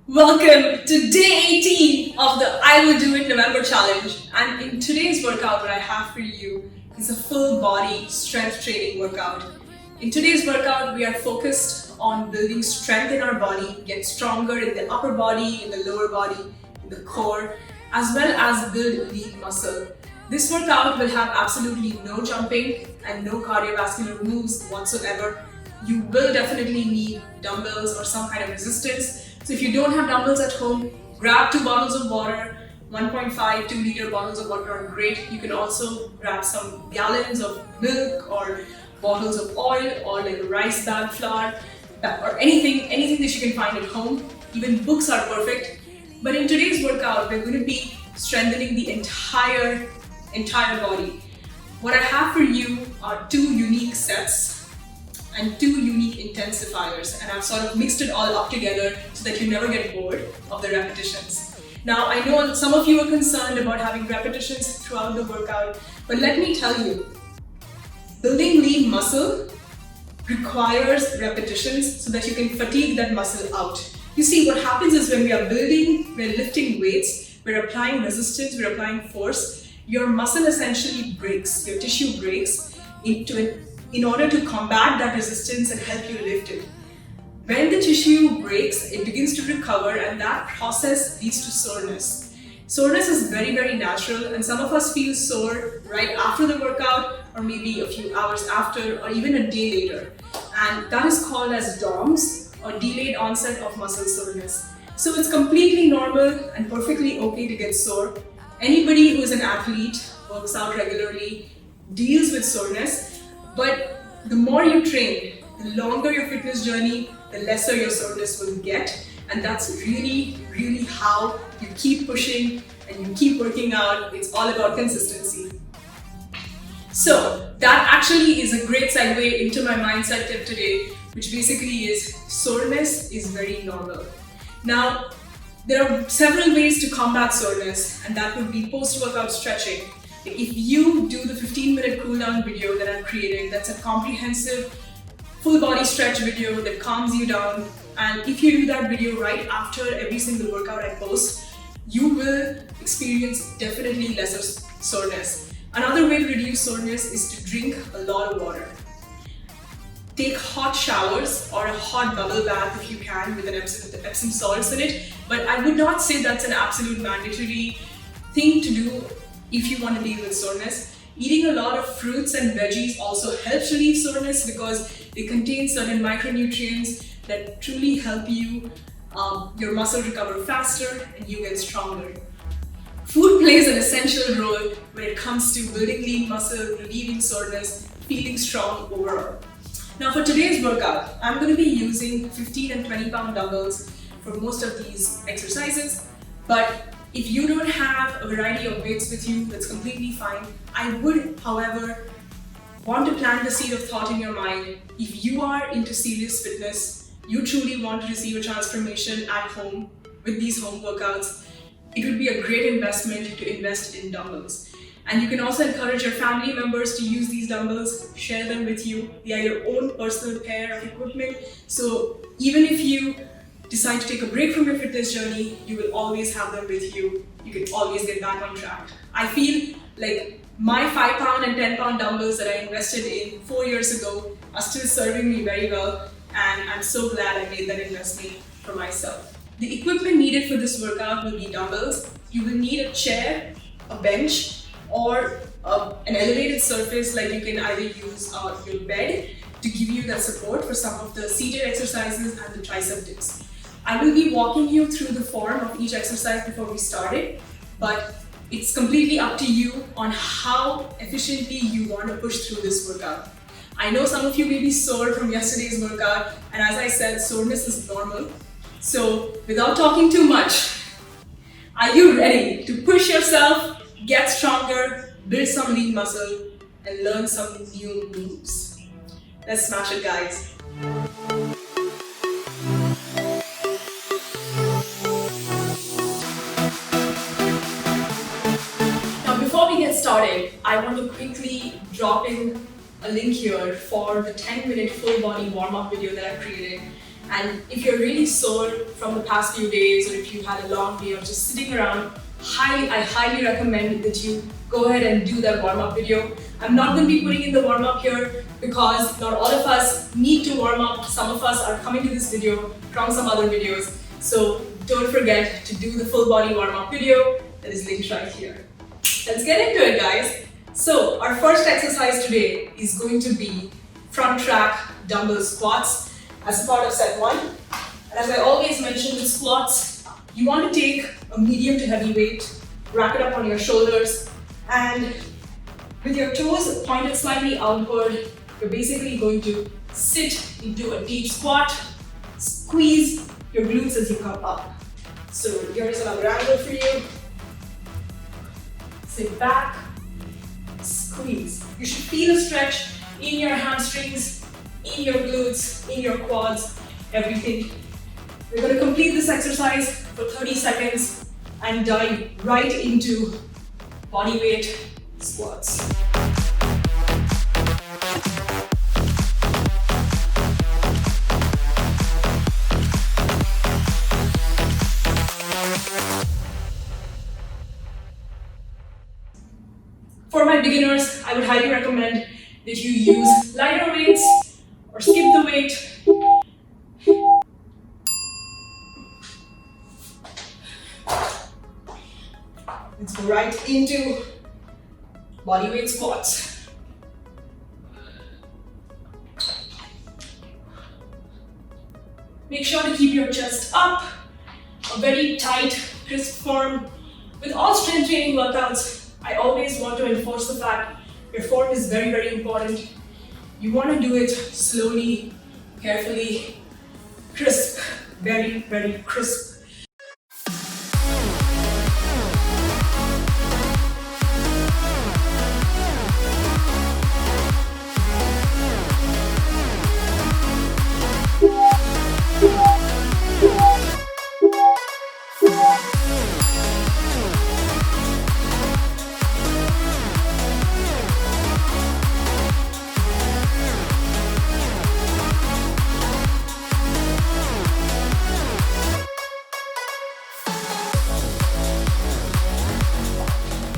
Welcome to day 18 of the I Will Do It November challenge. And in today's workout, what I have for you is a full body strength training workout. In today's workout, we are focused on building strength in our body, get stronger in the upper body, in the lower body, in the core, as well as build lean muscle. This workout will have absolutely no jumping and no cardiovascular moves whatsoever. You will definitely need dumbbells or some kind of resistance. So if you don't have dumbbells at home, grab 2 bottles of water, 1.5, 2 liter bottles of water are great. You can also grab some gallons of milk or bottles of oil or like a rice bag flour or anything that you can find at home. Even books are perfect. But in today's workout, we're going to be strengthening the entire body. What I have for you are 2 unique sets and 2 unique intensifiers, and I've sort of mixed it all up together so that you never get bored of the repetitions. Now, I know some of you are concerned about having repetitions throughout the workout, but let me tell you, building lean muscle requires repetitions so that you can fatigue that muscle out. You see, what happens is when we are building, we're lifting weights, we're applying resistance, we're applying force, your muscle essentially breaks, your tissue breaks in order to combat that resistance and help you lift it. When the tissue breaks, it begins to recover, and that process leads to soreness. Soreness is very, very natural, and some of us feel sore right after the workout or maybe a few hours after or even a day later. And that is called as DOMS, or delayed onset of muscle soreness. So it's completely normal and perfectly okay to get sore. Anybody who is an athlete, works out regularly, deals with soreness. But the more you train, the longer your fitness journey, the lesser your soreness will get. And that's really, really how you keep pushing and you keep working out. It's all about consistency. So that actually is a great segue into my mindset tip today, which basically is soreness is very normal. Now, there are several ways to combat soreness, and that would be post-workout stretching. If you do the 15-minute cool down video that I've created, that's a comprehensive full body stretch video that calms you down, and if you do that video right after every single workout I post, you will experience definitely lesser soreness. Another way to reduce soreness is to drink a lot of water. Take hot showers or a hot bubble bath if you can with Epsom salts in it, but I would not say that's an absolute mandatory thing to do if you want to deal with soreness. Eating a lot of fruits and veggies also helps relieve soreness because they contain certain micronutrients that truly help you, your muscle recover faster and you get stronger. Food plays an essential role when it comes to building lean muscle, relieving soreness, feeling strong overall. Now for today's workout, I'm going to be using 15 and 20 pound dumbbells for most of these exercises, but if you don't have a variety of weights with you, that's completely fine. I would, however, want to plant the seed of thought in your mind. If you are into serious fitness, you truly want to receive a transformation at home with these home workouts, it would be a great investment to invest in dumbbells. And you can also encourage your family members to use these dumbbells, share them with you. They are your own personal pair of equipment. So even if you decide to take a break from your fitness journey, you will always have them with you. You can always get back on track. I feel like my 5 pound and 10 pound dumbbells that I invested in 4 years ago are still serving me very well, and I'm so glad I made that investment for myself. The equipment needed for this workout will be dumbbells. You will need a chair, a bench, or an elevated surface, like you can either use your bed to give you that support for some of the seated exercises and the tricep dips. I will be walking you through the form of each exercise before we start it, but it's completely up to you on how efficiently you want to push through this workout. I know some of you may be sore from yesterday's workout, and as I said, soreness is normal. So without talking too much, are you ready to push yourself, get stronger, build some lean muscle, and learn some new moves? Let's smash it, guys. Started, I want to quickly drop in a link here for the 10-minute full body warm-up video that I created. And if you're really sore from the past few days, or if you had a long day or just sitting around, I highly recommend that you go ahead and do that warm-up video. I'm not going to be putting in the warm-up here because not all of us need to warm up. Some of us are coming to this video from some other videos. So don't forget to do the full body warm-up video that is linked right here. Let's get into it, guys. So our first exercise today is going to be front track dumbbell squats as a part of set 1. And as I always mention with squats, you want to take a medium to heavy weight, rack it up on your shoulders, and with your toes pointed slightly outward, you're basically going to sit into a deep squat, squeeze your glutes as you come up. So here's another angle for you. Sit back, squeeze. You should feel a stretch in your hamstrings, in your glutes, in your quads, everything. We're going to complete this exercise for 30 seconds and dive right into body weight squats. For my beginners, I would highly recommend that you use lighter weights or skip the weight. Let's go right into body weight squats. Make sure to keep your chest up, a very tight, crisp form. With all strength training workouts, I always want to enforce the fact your form is very, very important. You want to do it slowly, carefully, crisp, very, very crisp.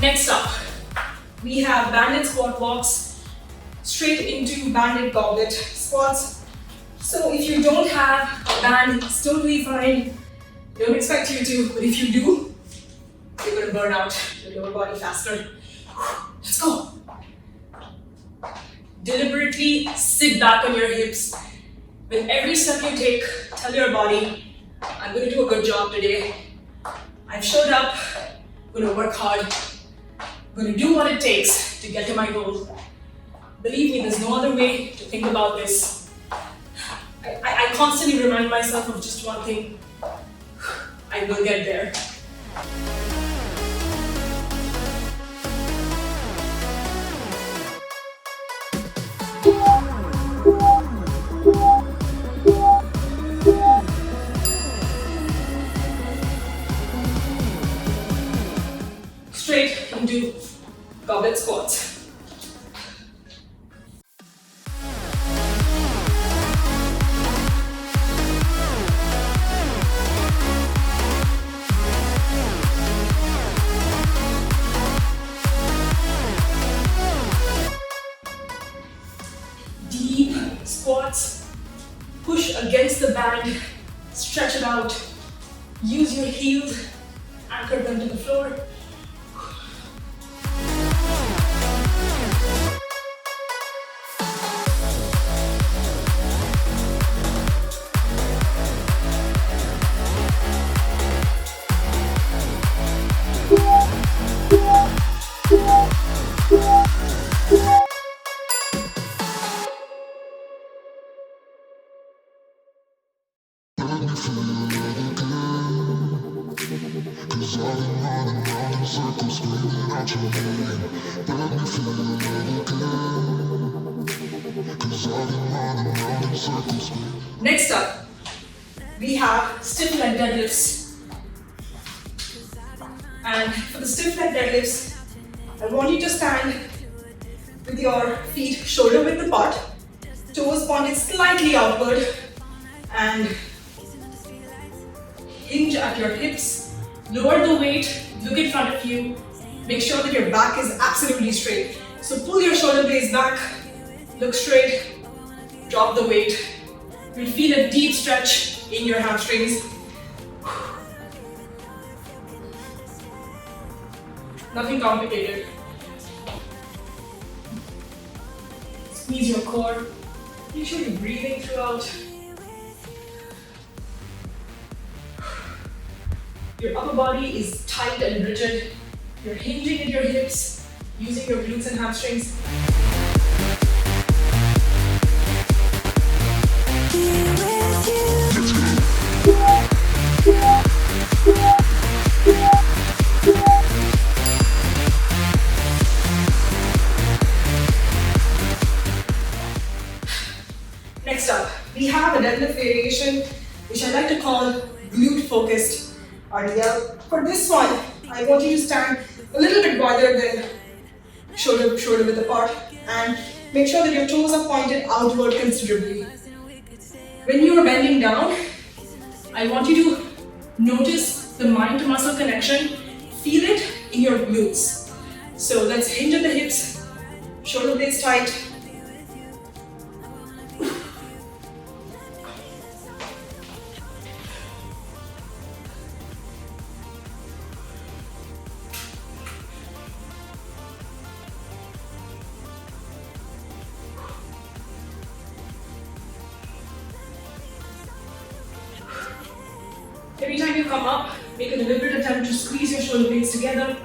Next up, we have banded squat walks straight into banded goblet squats. So if you don't have a band, it's totally fine. Don't expect you to, but if you do, you're going to burn out your lower body faster. Let's go. Deliberately sit back on your hips. With every step you take, tell your body, I'm going to do a good job today. I've showed up, I'm going to work hard. I'm going to do what it takes to get to my goal. Believe me, there's no other way to think about this. I constantly remind myself of just one thing. I will get there. Straight into goblet squats. Deep squats. Push against the band. Stretch it out. Use your heels. Anchor them to the floor. Next up, we have stiff leg deadlifts. And for the stiff leg deadlifts, I want you to stand with your feet shoulder width apart, toes pointed slightly outward, and hinge at your hips, lower the weight, look in front of you, make sure that your back is absolutely straight. So pull your shoulder blades back, look straight, drop the weight. You'll feel a deep stretch in your hamstrings. Nothing complicated. Squeeze your core. Make sure you're breathing throughout. Your upper body is tight and rigid. You're hinging at your hips, using your glutes and hamstrings. Next up, we have a deadlift variation which I like to call glute focused RDL. For this one, I want you to stand a little bit wider than shoulder width apart and make sure that your toes are pointed outward considerably. When you are bending down, I want you to notice the mind to muscle connection, feel it in your glutes. So let's hinge at the hips, shoulder blades tight. Every time you come up, make a deliberate attempt to squeeze your shoulder blades together.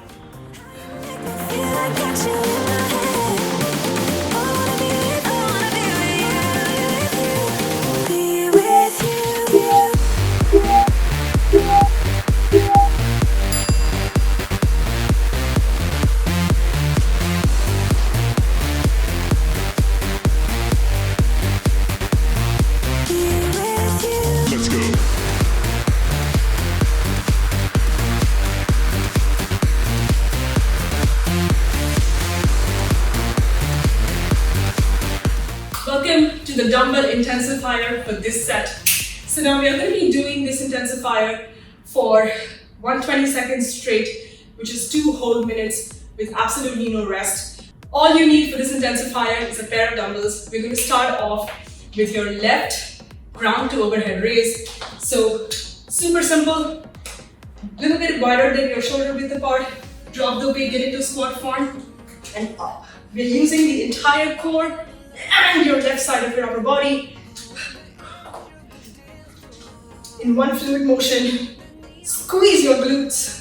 Welcome to the dumbbell intensifier for this set. So now we are going to be doing this intensifier for 120 seconds straight, which is 2 whole minutes with absolutely no rest. All you need for this intensifier is a pair of dumbbells. We're going to start off with your left ground to overhead raise. So super simple, little bit wider than your shoulder width apart. Drop the weight, get into squat form and up. We're using the entire core and your left side of your upper body in one fluid motion. Squeeze your glutes.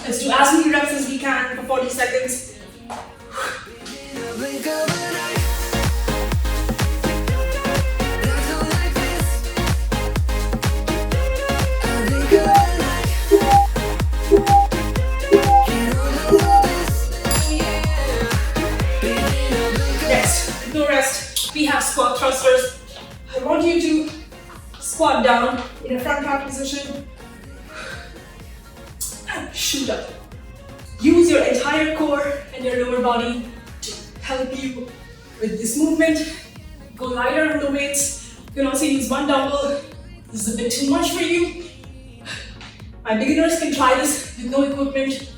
Let's do as many reps as we can for 40 seconds. We have squat thrusters. I want you to squat down in a front rack position and shoot up. Use your entire core and your lower body to help you with this movement. Go lighter on the weights. You can also use one dumbbell. This is a bit too much for you. My beginners can try this with no equipment.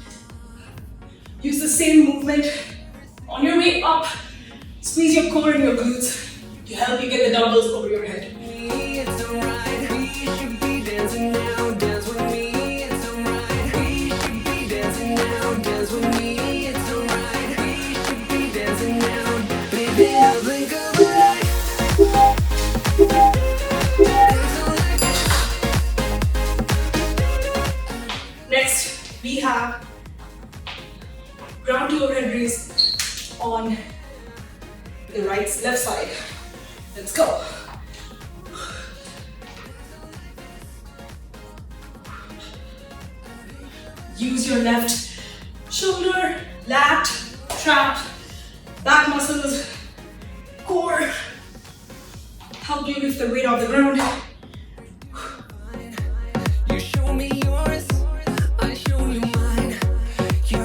Use the same movement. On your way up, squeeze your core and your glutes to help you get the dumbbells over your head. Next, we have ground to overhead raise on the left side. Let's go. Use your left shoulder, lat, trap, back muscles, core. Help you lift the weight off the ground. You show me yours, I show you mine. You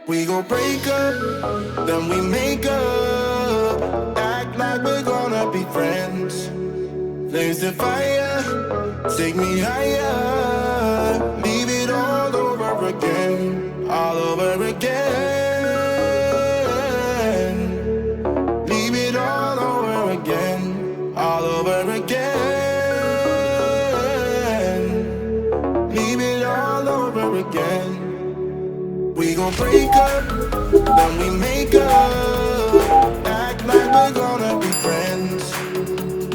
We gon' break up, then we make up. Act like we're gonna be friends. Flames the fire, take me higher. Leave it all over again, all over again. Leave it all over again, all over again. Leave it all over again. We gon' break up, then we make up. Act like we're gonna be friends.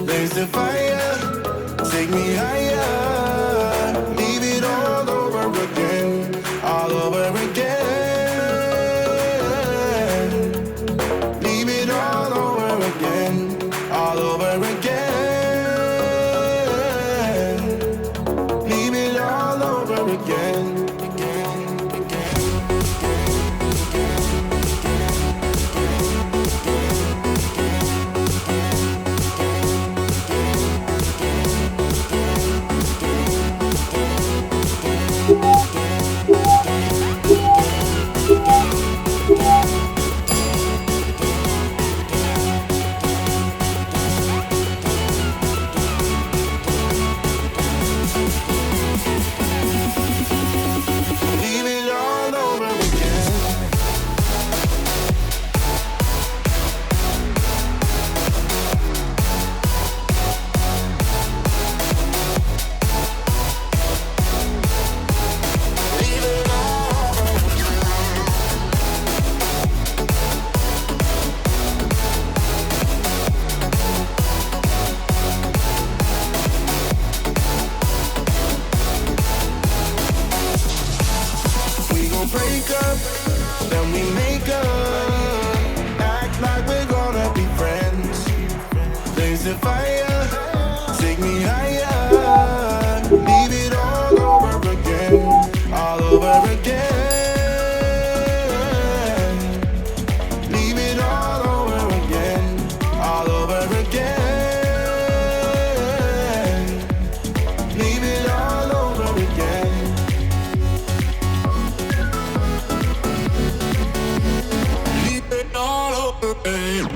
Blaze the fire, take me higher. Leave it all over again, all over again. Leave it all over again, all over again. Leave it all over again. Break up, then we make up. Act like we're gonna be friends. Blaze the fire, take me higher. Leave it all over again, all over again. Leave it all over again, all over again. Leave it all over again. All over, babe.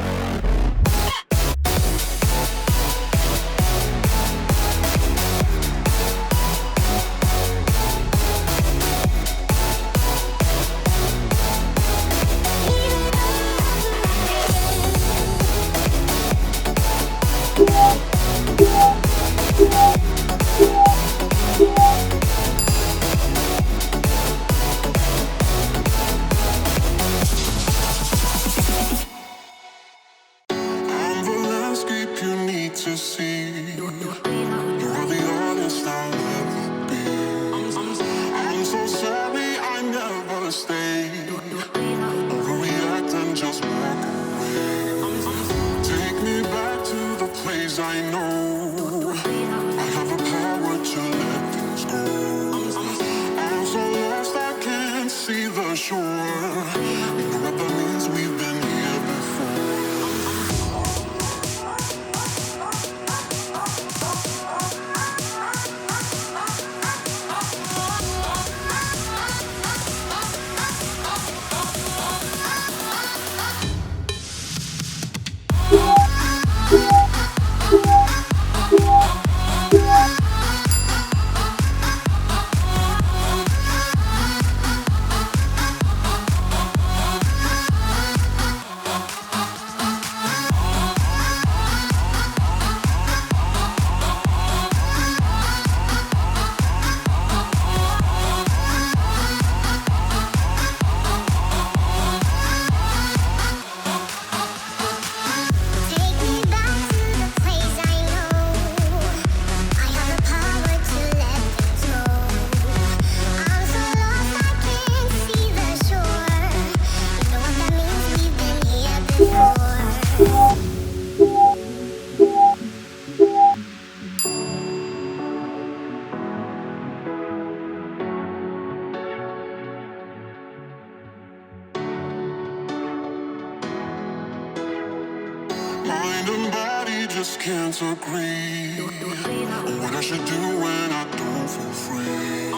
Mind and body just can't agree on what I should do when I don't feel free.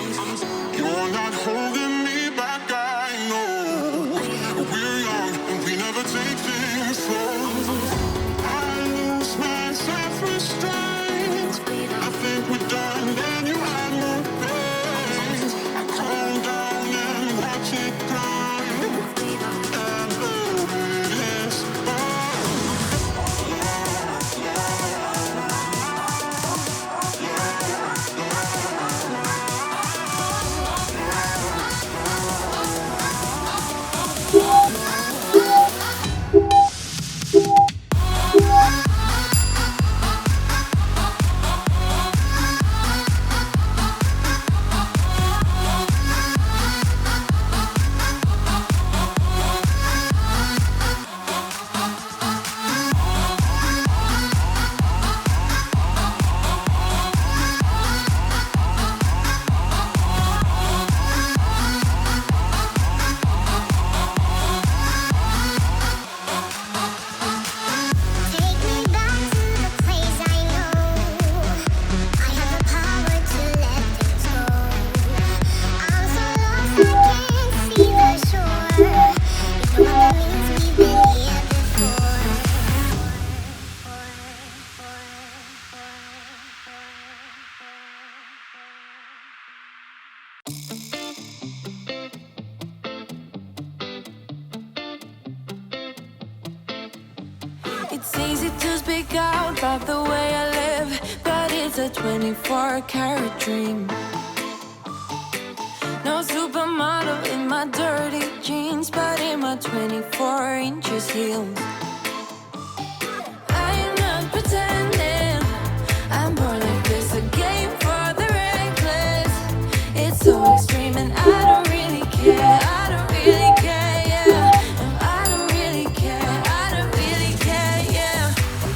You're not holding me back, I know. It's easy to speak out about the way I live, but it's a 24-karat dream. No supermodel in my dirty jeans, but in my 24 inches heels. I am not pretending, I'm born like this, a game for the reckless. It's so extreme and I don't really care, I don't really care, yeah. No, I don't really care, I don't really care, yeah.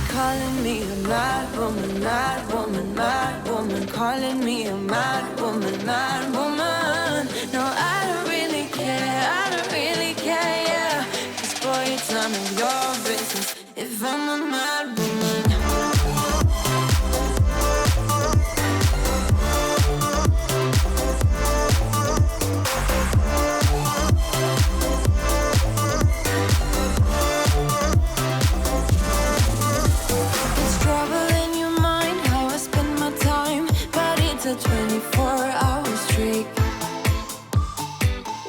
Calling me a mad woman, mad woman, mad woman. Calling me a mad woman, mad woman. No, I don't really care, I don't really care, yeah. 'Cause boy, it's none of your business if I'm a mad woman. It's trouble in your mind, how I spend my time, but it's a 24-hour streak.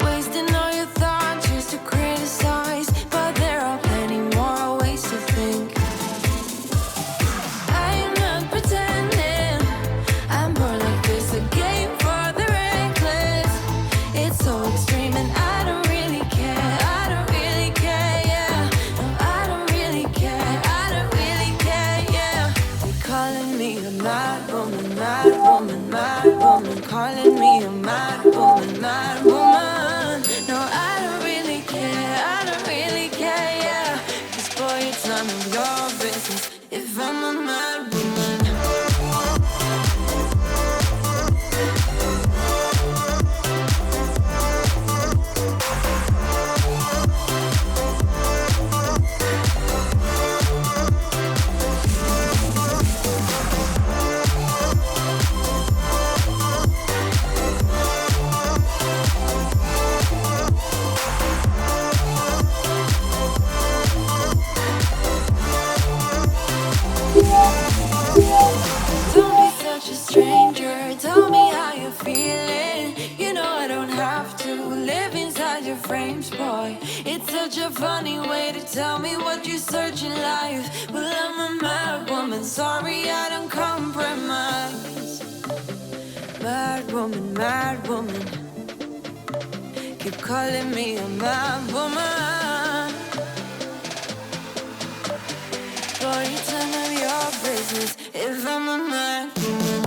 Wasting all your thoughts just to criticize, but there are plenty more ways to think. I am not pretending, I'm born like this, a game for the reckless. It's so extreme and I don't really care, I don't really care, yeah. No, I don't really care, I don't really care, yeah. They're calling me a mad woman, mad woman, mad woman. Calling me a mad woman, mad woman. No, I don't really care, I don't really care, yeah. 'Cause boy, it's none of your business if I'm a mad woman. Don't be such a stranger, tell me how you're feeling. You know I don't have to live inside your frames, boy. It's such a funny way to tell me what you search in life. Well, I'm a mad woman, sorry I don't compromise. Mad woman, mad woman. Keep calling me a mad woman. Boy, it's none of your business if I'm a mad woman.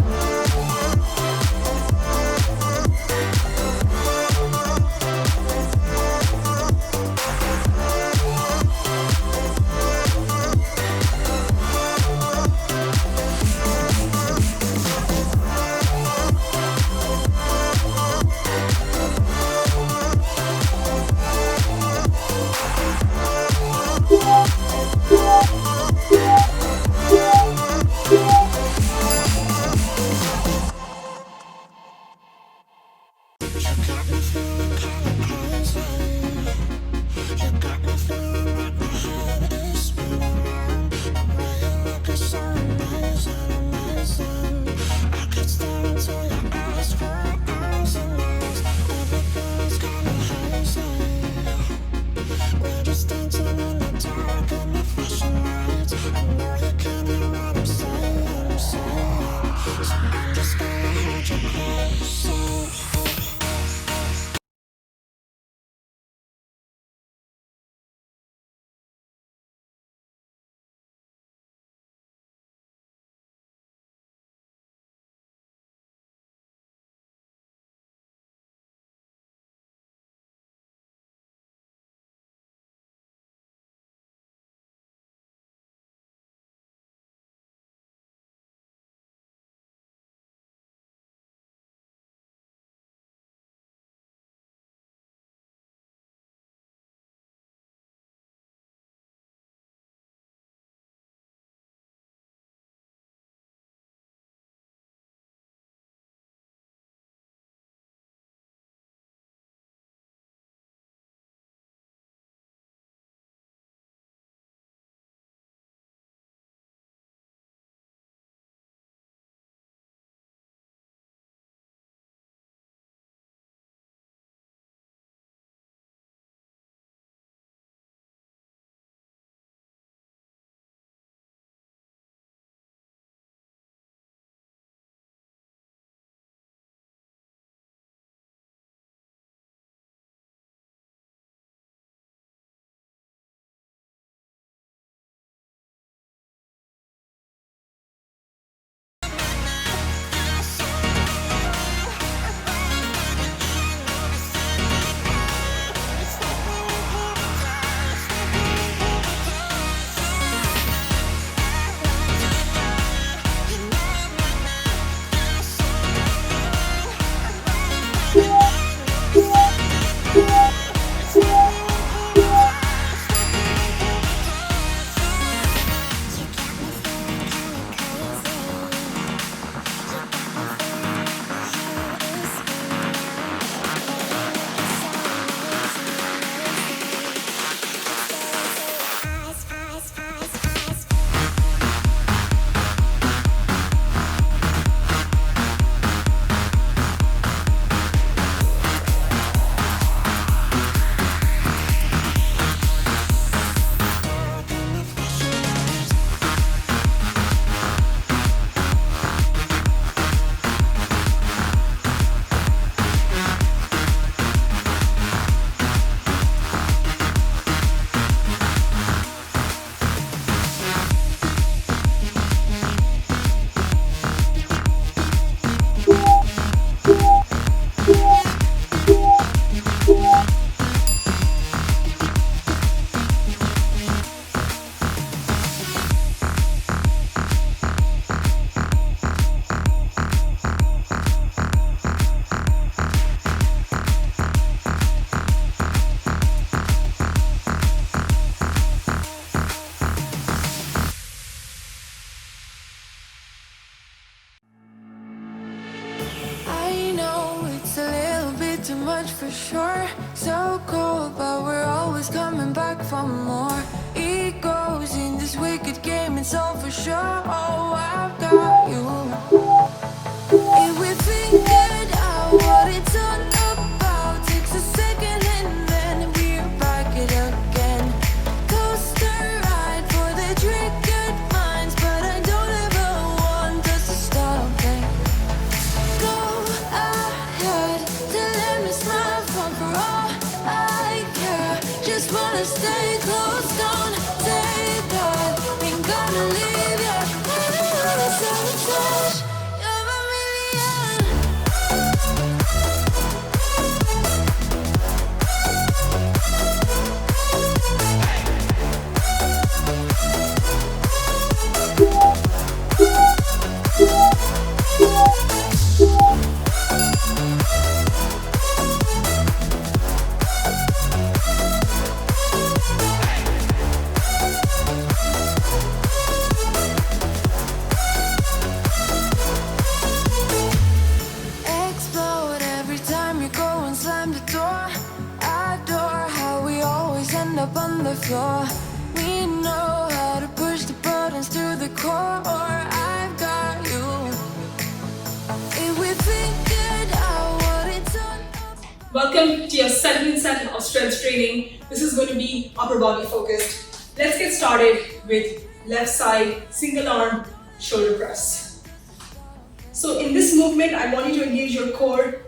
so for sure, oh, I've got you. If we figured out what it's all about, takes a second and then we're back it again. Coaster ride for the triggered minds, but I don't ever want us to stop it. Go ahead, to let me smile for all I care. Just wanna stay close, don't take that. Ain't gonna leave ya. So touch, you're a million. Explode every time you go and slam the door. Adore how we always end up on the floor. We know how to push the buttons to the core. I've got you. If we figured out what it's all about. Welcome to your second set of strength training. This is going to be upper body focused. Let's get started with left side single arm shoulder press. So in this movement, I want you to engage your core.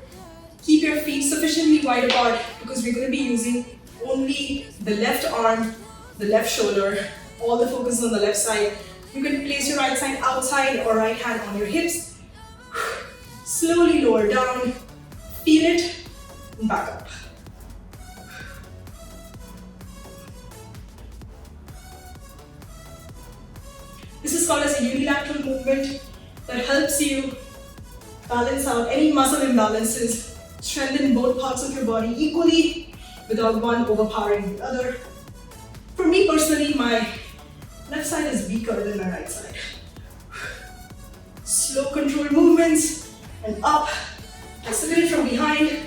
Keep your feet sufficiently wide apart because we're going to be using only the left arm, the left shoulder. All the focus is on the left side. You can place your right side outside or right hand on your hips. Slowly lower down, feel it, and back up. This is called as a unilateral movement that helps you balance out any muscle imbalances, strengthen both parts of your body equally without one overpowering the other. For me personally, my left side is weaker than my right side. Slow controlled movements and up, just a little from behind.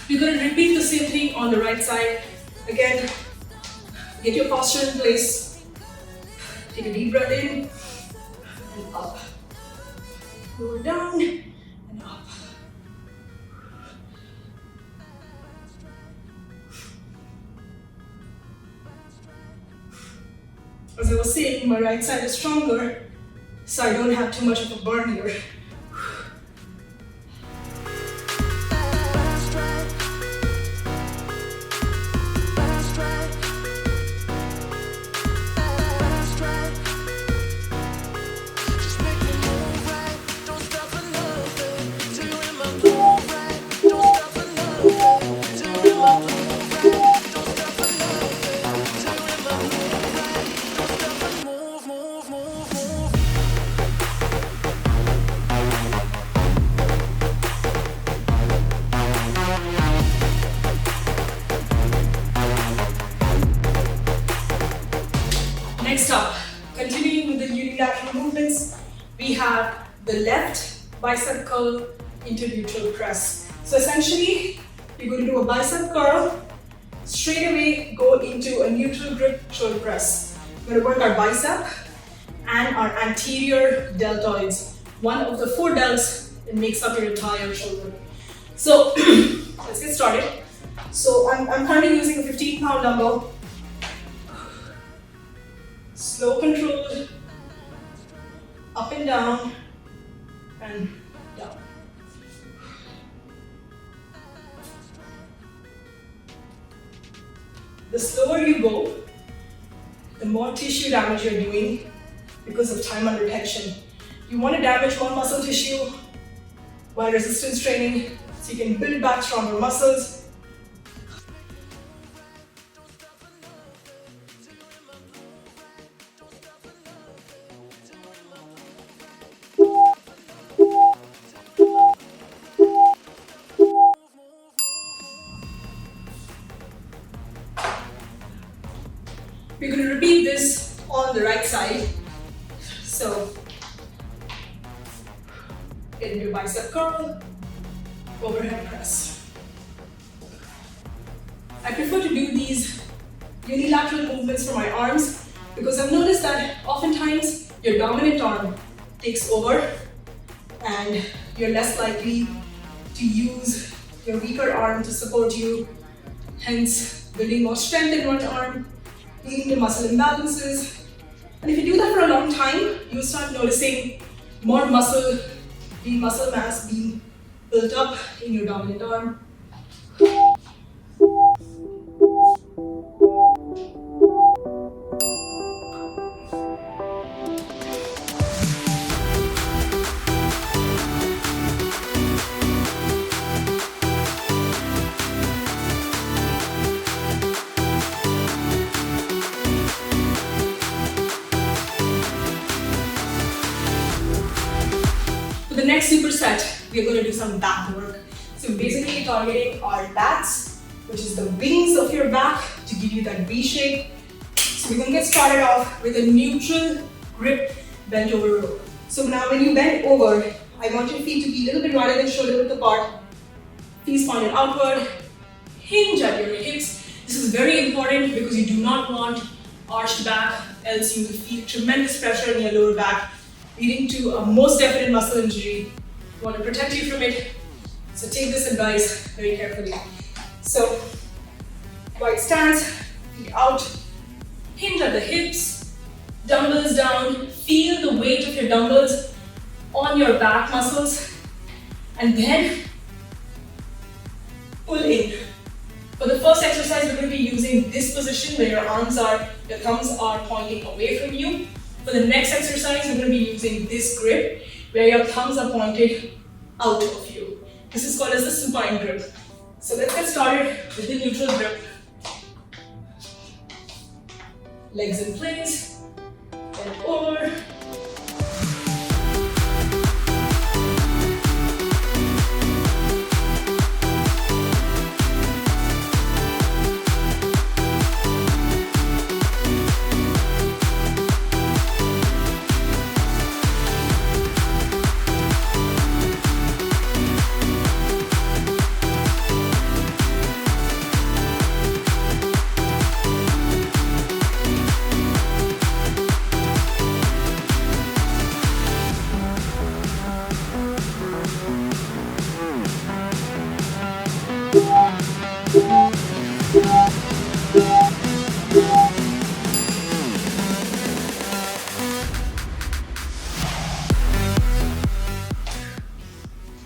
You're going to repeat the same thing on the right side. Again, get your posture in place. Take a deep breath in and up. Lower down and up. As I was saying, my right side is stronger, so I don't have too much of a burn here. Next up, continuing with the unilateral movements, we have the left bicep curl into neutral press. So essentially, we're going to do a bicep curl, straight away go into a neutral grip shoulder press. We're going to work our bicep and our anterior deltoids, one of the four delts that makes up your entire shoulder. So let's get started. So I'm currently using a 15-pound dumbbell. Slow controlled, up and down, and down. The slower you go, the more tissue damage you're doing because of time under tension. You want to damage more muscle tissue while resistance training so you can build back stronger muscles. We're going to repeat this on the right side. So get into bicep curl, overhead press. I prefer to do these unilateral movements for my arms because I've noticed that oftentimes your dominant arm takes over and you're less likely to use your weaker arm to support you, hence building more strength in one arm, leading to muscle imbalances. And if you do that for a long time, you'll start noticing more muscle mass being built up in your dominant arm. The next superset, we're going to do some back work. So basically targeting our backs, which is the wings of your back, to give you that V shape. So we're going to get started off with a neutral grip bent over row. So now when you bend over, I want your feet to be a little bit wider than shoulder width apart. Feet pointed outward. Hinge at your hips. This is very important because you do not want arched back, else you will feel tremendous pressure in your lower back, leading to a most definite muscle injury. We want to protect you from it, so take this advice very carefully. So, wide stance, feet out, hinge at the hips, dumbbells down, feel the weight of your dumbbells on your back muscles, and then pull in. For the first exercise, we're going to be using this position where your thumbs are pointing away from you. For the next exercise, we're going to be using this grip where your thumbs are pointed out of you. This is called as the supine grip. So let's get started with the neutral grip. Legs in place, bend over.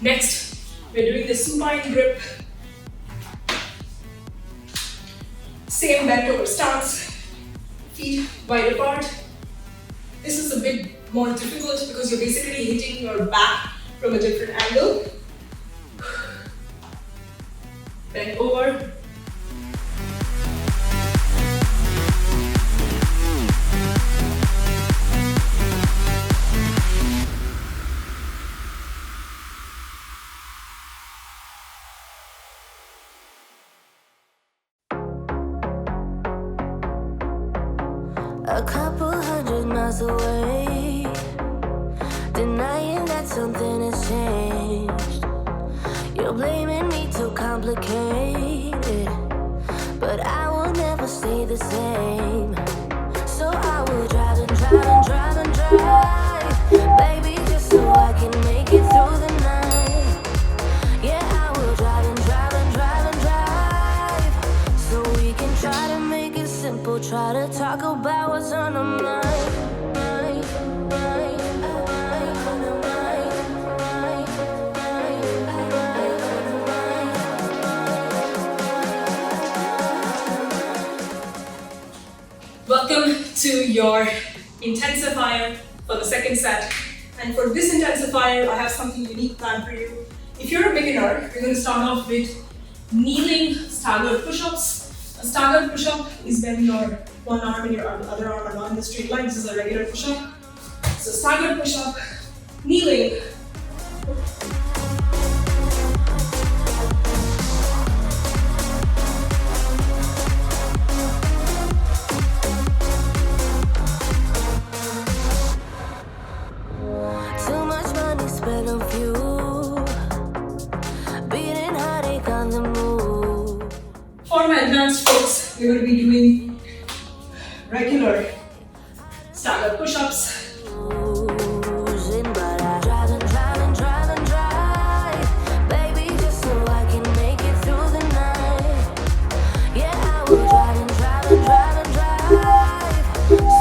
Next, we're doing the supine grip. Same bent over stance, feet wide apart. This is a bit more difficult because you're basically hitting your back from a different angle. Bend over. A couple 100 miles away, denying that something has changed. You're blaming me too complicated, but I will never stay the same. So I will drive and drive and drive and drive, baby, just so I can make it through the night. Yeah, I will drive and drive and drive and drive, so we can try to make it simple, try to talk about what's on our mind. Welcome to your intensifier for the second set. And for this intensifier, I have something unique planned for you. If you're a beginner, we're going to start off with kneeling staggered push-ups. A staggered push-up is when your one arm and your other arm are not in the straight line. This is a regular push-up. So staggered push-up, kneeling. advanced folks, we're going to be doing regular staggered push-ups. Losing, but I drive and drive and drive and drive, baby, just so I can make it through the night. Yeah, I will drive and drive and drive and drive,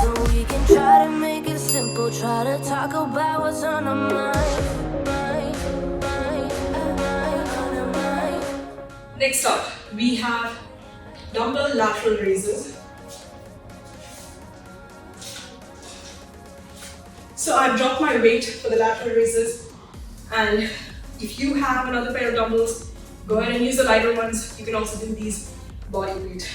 so we can try to make it simple. Try to talk about what's on our mind. Next up, we have dumbbell lateral raises. So I've dropped my weight for the lateral raises, and if you have another pair of dumbbells, go ahead and use the lighter ones. You can also do these body weight.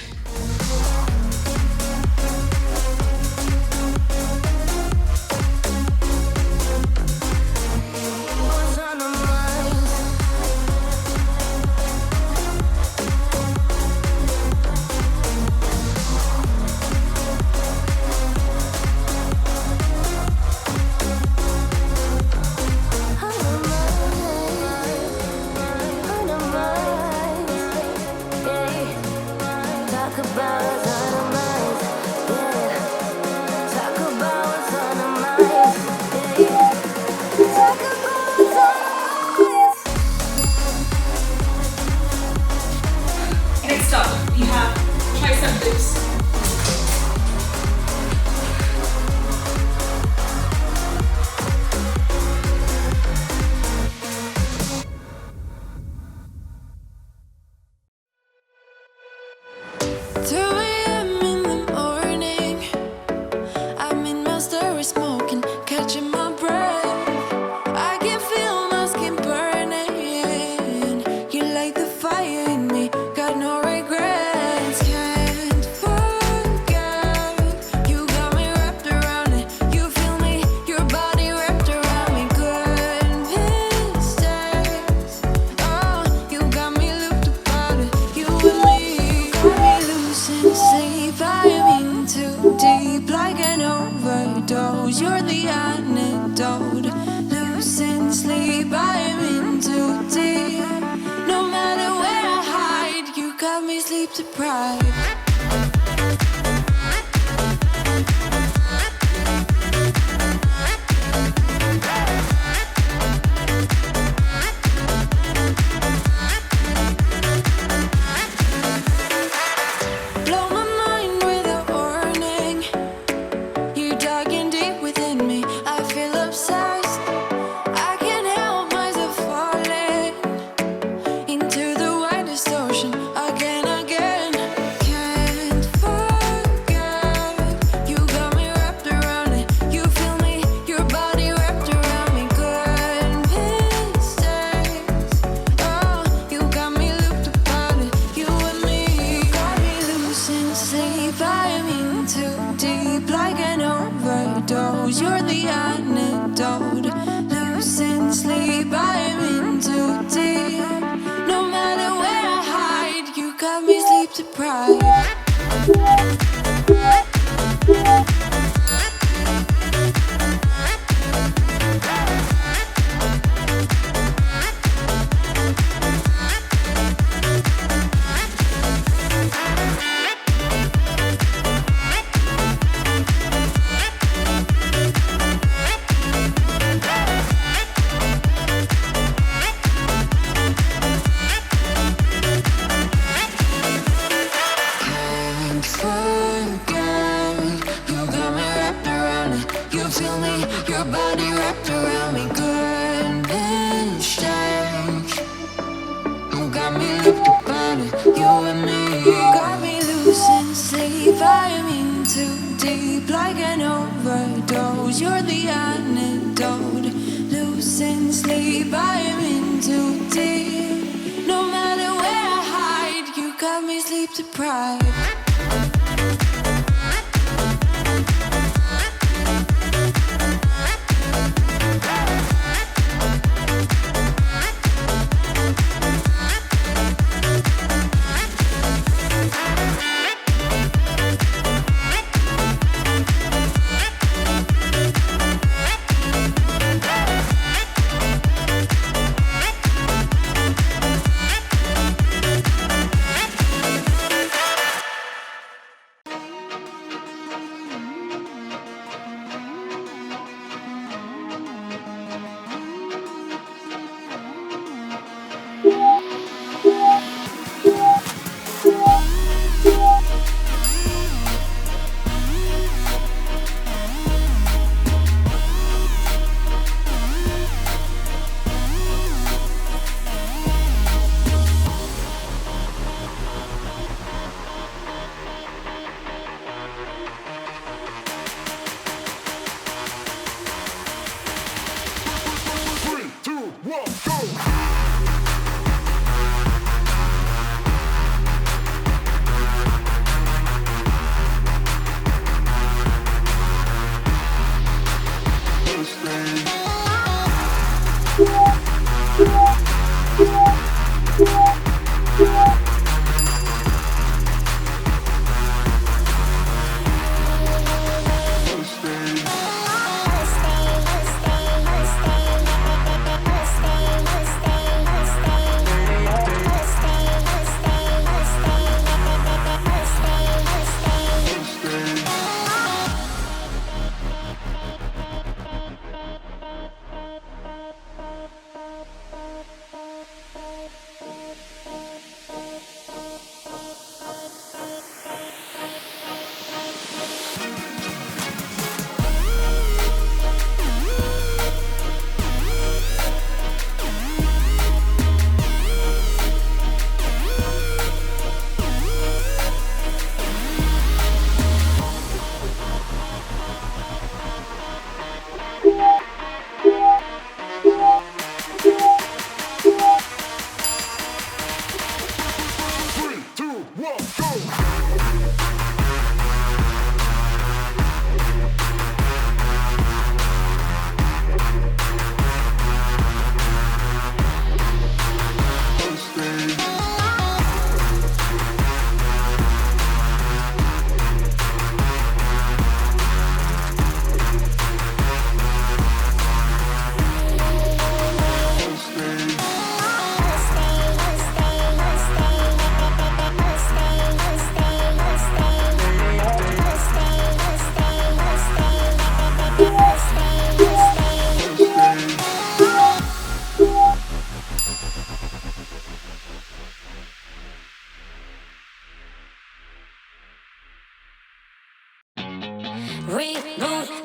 What's on our minds? Next up, we have tricep dips. You're the antidote. Losing sleep, I am in too deep. No matter where I hide, you got me sleep deprived. You're the antidote. Losing sleep, I am in too deep. No matter where I hide, you got me sleep deprived. Your body wrapped around me, good and strange. You got me looked upon it, you and me. Got me losing sleep, I am in too deep, like an overdose. You're the antidote. Losing sleep, I am in too deep. No matter where I hide, you got me sleep deprived.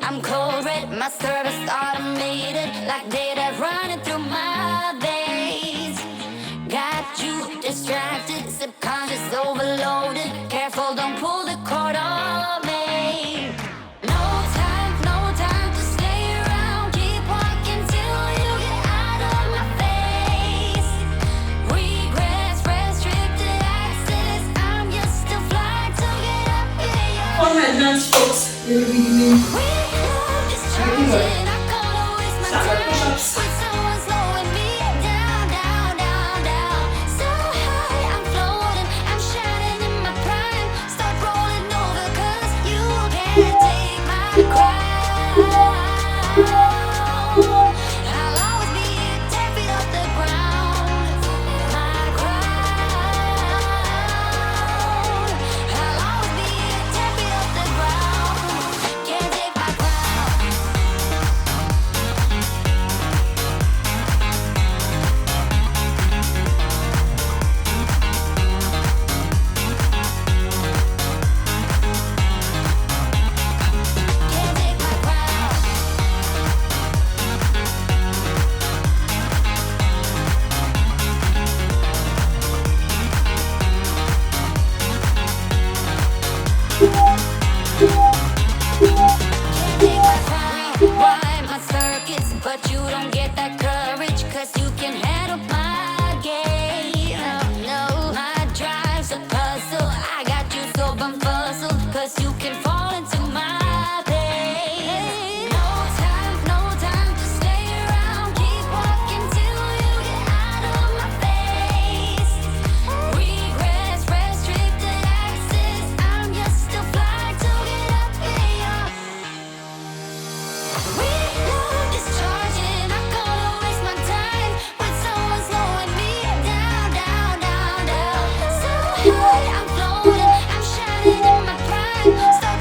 I'm cold red, my service automated, like data running through my veins. Got you distracted, subconscious overloaded. Careful, don't pull the cord on me. No time to stay around. Keep walking till you get out of my face. Regrets, restricted access. I'm just a fly to get up here. For my advanced folks, we will be doing standard push-ups. But you don't get that courage, cause you can handle my game. No, my drive's a puzzle. I got you so bumfuzzled, cause you can fall into my pain. No time to stay around. Keep walking till you get out of my face. Regrets, restricted access. I'm just a fly to get up here. We love discharging. I'm gonna waste my time with someone slowing me down. So high, I'm floating. I'm shining in my prime. Start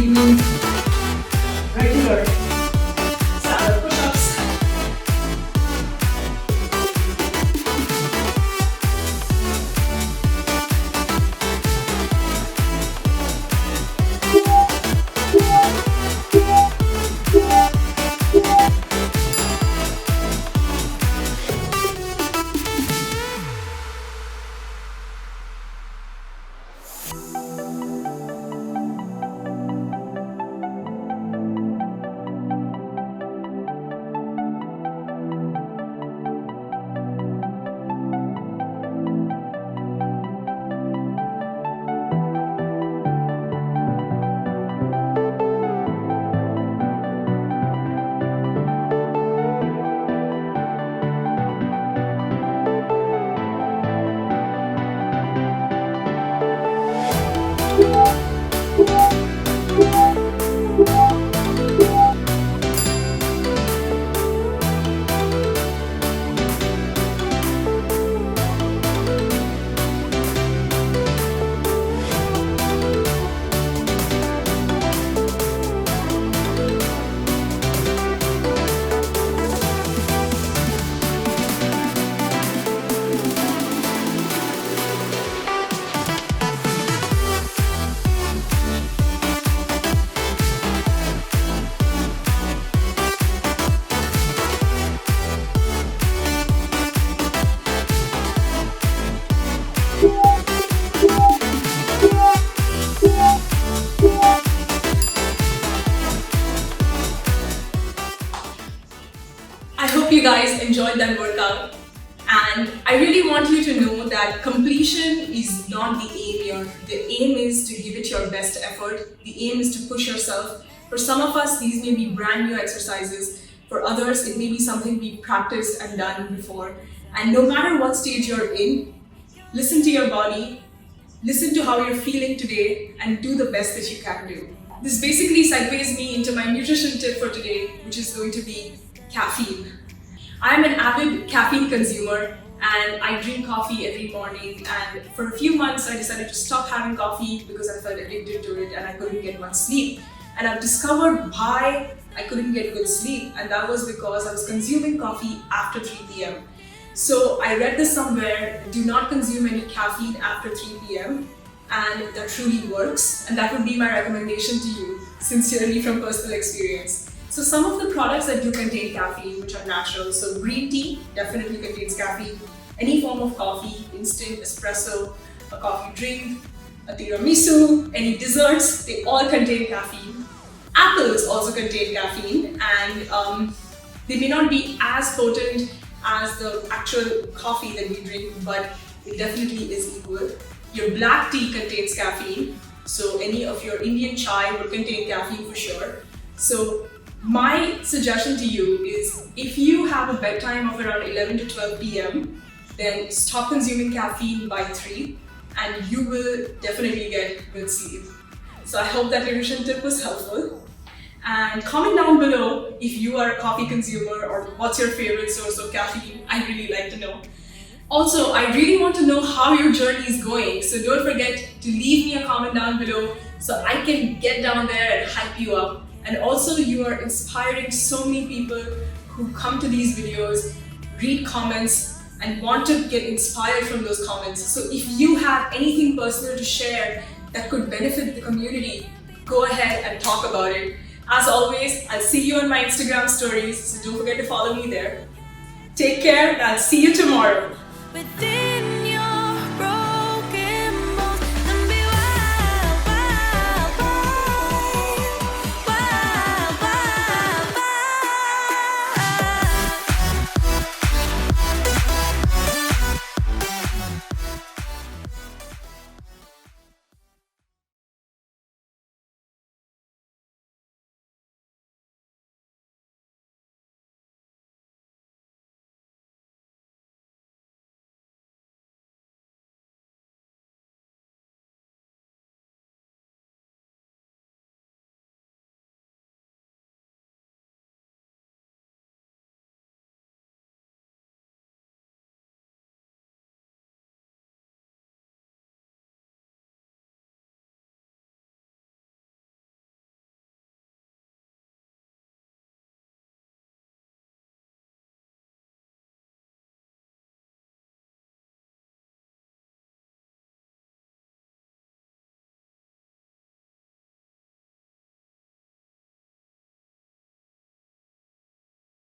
evening regular stand-up push-ups. I hope you guys enjoyed that workout, and I really want you to know that completion is not the aim here. The aim is to give it your best effort. The aim is to push yourself. For some of us, these may be brand new exercises. For others, it may be something we've practiced and done before. And no matter what stage you're in, listen to your body, listen to how you're feeling today, and do the best that you can do. This basically segues me into my nutrition tip for today, which is going to be caffeine. I'm an avid caffeine consumer and I drink coffee every morning, and for a few months I decided to stop having coffee because I felt addicted to it and I couldn't get much sleep. And I've discovered why I couldn't get good sleep, and that was because I was consuming coffee after 3 p.m. So I read this somewhere, do not consume any caffeine after 3 p.m. and that truly works, and that would be my recommendation to you, sincerely from personal experience. So some of the products that do contain caffeine, which are natural, so green tea definitely contains caffeine, any form of coffee, instant, espresso, a coffee drink, a tiramisu, any desserts, they all contain caffeine. Apples also contain caffeine, and they may not be as potent as the actual coffee that we drink, but it definitely is equal. Your black tea contains caffeine, so any of your Indian chai would contain caffeine for sure. So my suggestion to you is, if you have a bedtime of around 11 to 12 p.m, then stop consuming caffeine by 3 and you will definitely get good sleep. So I hope that nutrition tip was helpful. And comment down below if you are a coffee consumer or what's your favorite source of caffeine. I'd really like to know. Also, I really want to know how your journey is going, so don't forget to leave me a comment down below so I can get down there and hype you up. And also, you are inspiring so many people who come to these videos, read comments, and want to get inspired from those comments. So if you have anything personal to share that could benefit the community, go ahead and talk about it. As always, I'll see you on my Instagram stories, so don't forget to follow me there. Take care, and I'll see you tomorrow. With